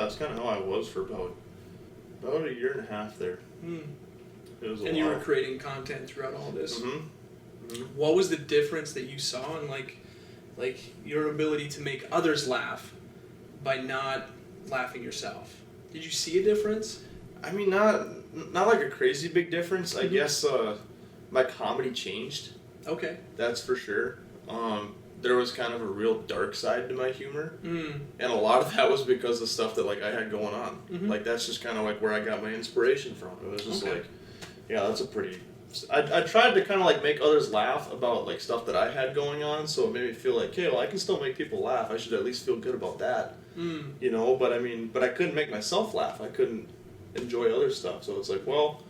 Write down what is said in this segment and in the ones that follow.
that's kind of how I was for about a year and a half there. It was a and lot. you were creating content throughout all this. Mm-hmm. What was the difference that you saw in like your ability to make others laugh by not laughing yourself? Did you see a difference? I mean, not like a crazy big difference. I guess my comedy changed. Okay. That's for sure. There was kind of a real dark side to my humor, Mm. and a lot of that was because of stuff that like I had going on. Mm-hmm. Like that's just kind of like where I got my inspiration from. It was just Okay. like, yeah, that's a pretty. I tried to kind of like make others laugh about like stuff that I had going on, so it made me feel like, okay, well, I can still make people laugh. I should at least feel good about that, you know. But I mean, I couldn't make myself laugh. I couldn't enjoy other stuff. So it's like, well,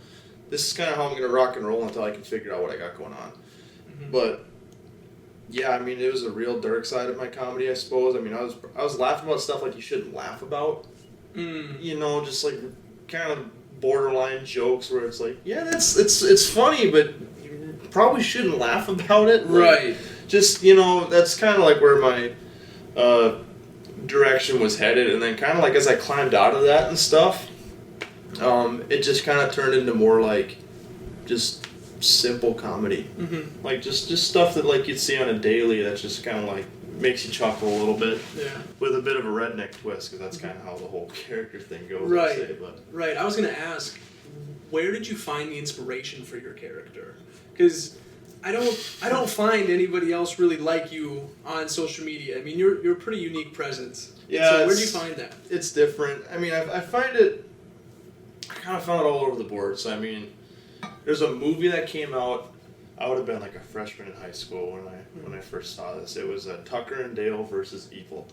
this is kind of how I'm gonna rock and roll until I can figure out what I got going on. Mm-hmm. But yeah, I mean, it was a real dark side of my comedy, I suppose. I mean, I was laughing about stuff like you shouldn't laugh about. You know, just like kind of borderline jokes where it's like, yeah, it's funny, but you probably shouldn't laugh about it. Like, Right. Just, you know, that's kind of like where my direction was headed. And then kind of like as I climbed out of that and stuff, it just kind of turned into more like just simple comedy. Mm-hmm. Like just stuff that like you'd see on a daily that's just kind of like makes you chuckle a little bit. Yeah. With a bit of a redneck twist, because that's kind of how the whole character thing goes. Right. I'd say, but. Right. I was going to ask, where did you find the inspiration for your character? Because I don't find anybody else really like you on social media. I mean, you're a pretty unique presence. Yeah. So where do you find that? It's different. I mean, I find it. I kind of found it all over the board. So I mean, there's a movie that came out. I would have been like a freshman in high school when I first saw this. It was Tucker and Dale versus Evil,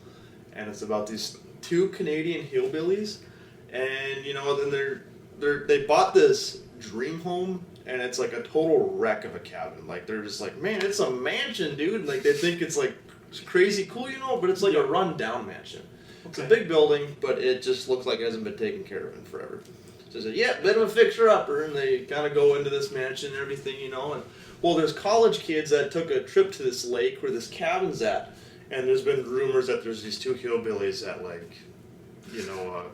and it's about these two Canadian hillbillies, and you know then they bought this dream home, and it's like a total wreck of a cabin. Like they're just like, man, it's a mansion, dude. Like they think it's like crazy cool, you know, but it's like a run down mansion. It's a big building, but it just looks like it hasn't been taken care of in forever. So they said, yeah, bit of a fixer-upper, and they kind of go into this mansion and everything, you know. And well, there's college kids that took a trip to this lake where this cabin's at, and there's been rumors that there's these two hillbillies that, like, you know,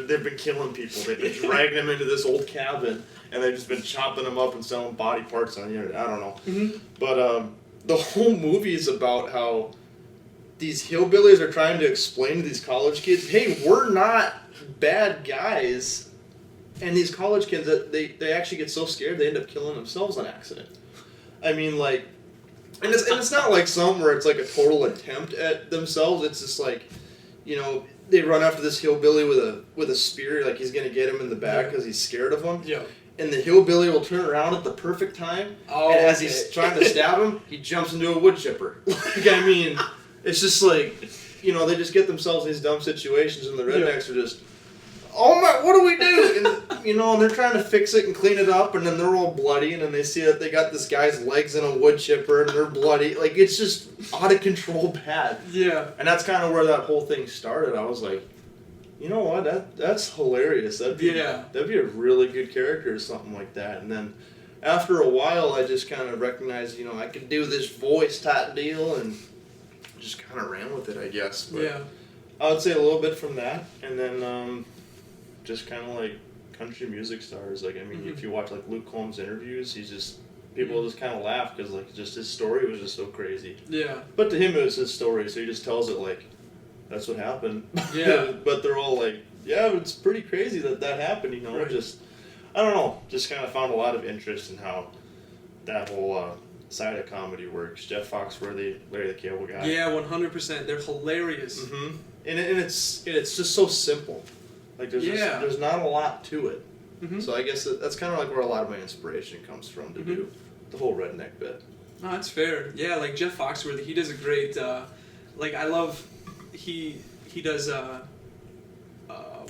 they've been killing people. They've been dragging them into this old cabin, and they've just been chopping them up and selling body parts on the internet. I don't know. Mm-hmm. But the whole movie is about how these hillbillies are trying to explain to these college kids, hey, we're not bad guys. And these college kids, they actually get so scared they end up killing themselves on accident. I mean, like, and it's not like some where it's like a total attempt at themselves. It's just like, you know, they run after this hillbilly with a spear, like he's gonna get him in the back because he's scared of him. Yeah. And the hillbilly will turn around at the perfect time, and as he's trying to stab him, he jumps into a wood chipper. Like, I mean, it's just like, you know, they just get themselves in these dumb situations, and the rednecks are just, oh my, what do we do? And, you know, and they're trying to fix it and clean it up, and then they're all bloody, and then they see that they got this guy's legs in a wood chipper, and they're bloody. Like, it's just out of control bad. Yeah. And that's kind of where that whole thing started. I was like, you know what, that's hilarious. That'd be a really good character or something like that. And then after a while, I just kind of recognized, you know, I could do this voice type deal, and just kind of ran with it, I guess. But yeah. I would say a little bit from that, and then just kind of like country music stars. Like, I mean, if you watch like Luke Combs interviews, people just kind of laugh because like just his story was just so crazy. Yeah. But to him, it was his story, so he just tells it like that's what happened. Yeah. But they're all like, yeah, it's pretty crazy that happened. You know, right. Just I don't know, just kind of found a lot of interest in how that whole side of comedy works. Jeff Foxworthy, Larry the Cable Guy. Yeah, 100%. They're hilarious. Mm-hmm. And it's just so simple. Like there's not a lot to it. Mm-hmm. So I guess that's kind of like where a lot of my inspiration comes from to do the whole redneck bit. No, that's fair. Yeah, like Jeff Foxworthy, he does a great. Like I love, he does.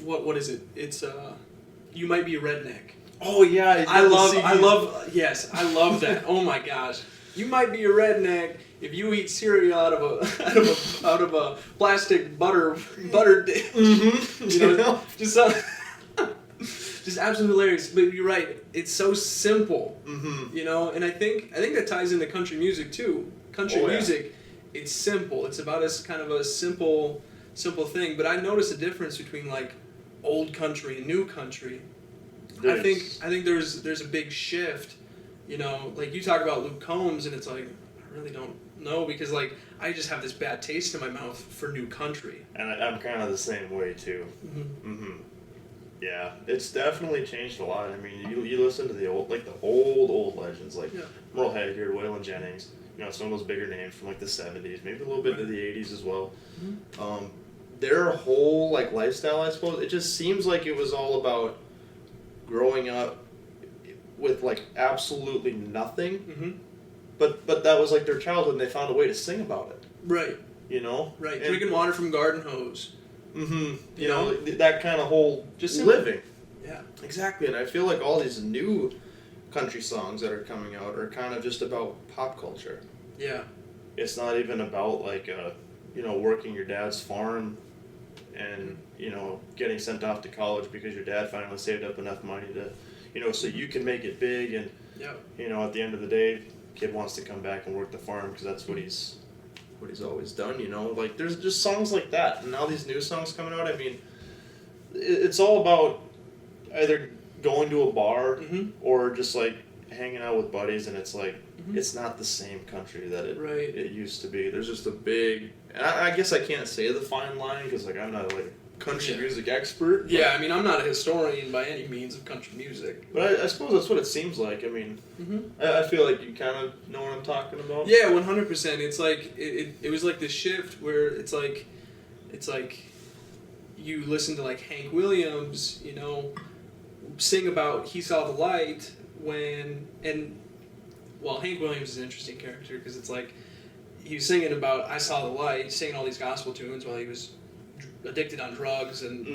What is it? It's You Might Be a Redneck. Oh yeah, I love that. Oh my gosh, you might be a redneck if you eat cereal out of a plastic butter dish. Mm-hmm. You know, just absolutely hilarious. But you're right, it's so simple. Mm-hmm. You know, and I think that ties into country music too. Country music, it's simple. It's about kind of a simple thing. But I notice a difference between like old country and new country. There's- I think there's a big shift. You know, like you talk about Luke Combs, and it's like I really don't know because like I just have this bad taste in my mouth for new country. And I'm kind of the same way too. Mm-hmm. Yeah, it's definitely changed a lot. I mean, you listen to the old legends like Merle Haggard, Waylon Jennings. You know, some of those bigger names from like the '70s, maybe a little bit of the '80s as well. Mm-hmm. Their whole like lifestyle, I suppose, it just seems like it was all about growing up with like absolutely nothing. Mm-hmm. But that was like their childhood, and they found a way to sing about it. Right. You know. Right. And, Drinking water from garden hose. Mm-hmm. You know? That kind of whole Just living. Yeah. Exactly, and I feel like all these new country songs that are coming out are kind of just about pop culture. Yeah. It's not even about like working your dad's farm and getting sent off to college because your dad finally saved up enough money to so you can make it big, and at the end of the day, kid wants to come back and work the farm because that's what he's always done. Like there's just songs like that, and now these new songs coming out. I mean, it's all about either going to a bar or just like hanging out with buddies, and it's like it's not the same country that it used to be. There's just a big, and I guess I can't say the fine line because like I'm not like a country music expert. Yeah, I mean I'm not a historian by any means of country music. But I suppose that's what it seems like. I mean, I feel like you kind of know what I'm talking about. Yeah, 100%. It's like it was like this shift where it's like you listen to like Hank Williams, sing about he saw the light Hank Williams is an interesting character because it's like he was singing about I saw the light, singing all these gospel tunes while he was addicted on drugs and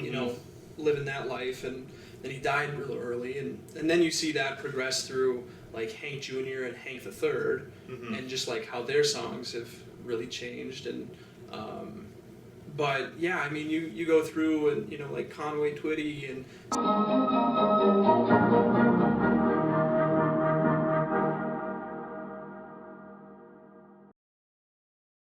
living that life, and then he died real early, and then you see that progress through like Hank Jr. and Hank the Third, and just like how their songs have really changed, and but yeah, I mean you go through and like Conway Twitty and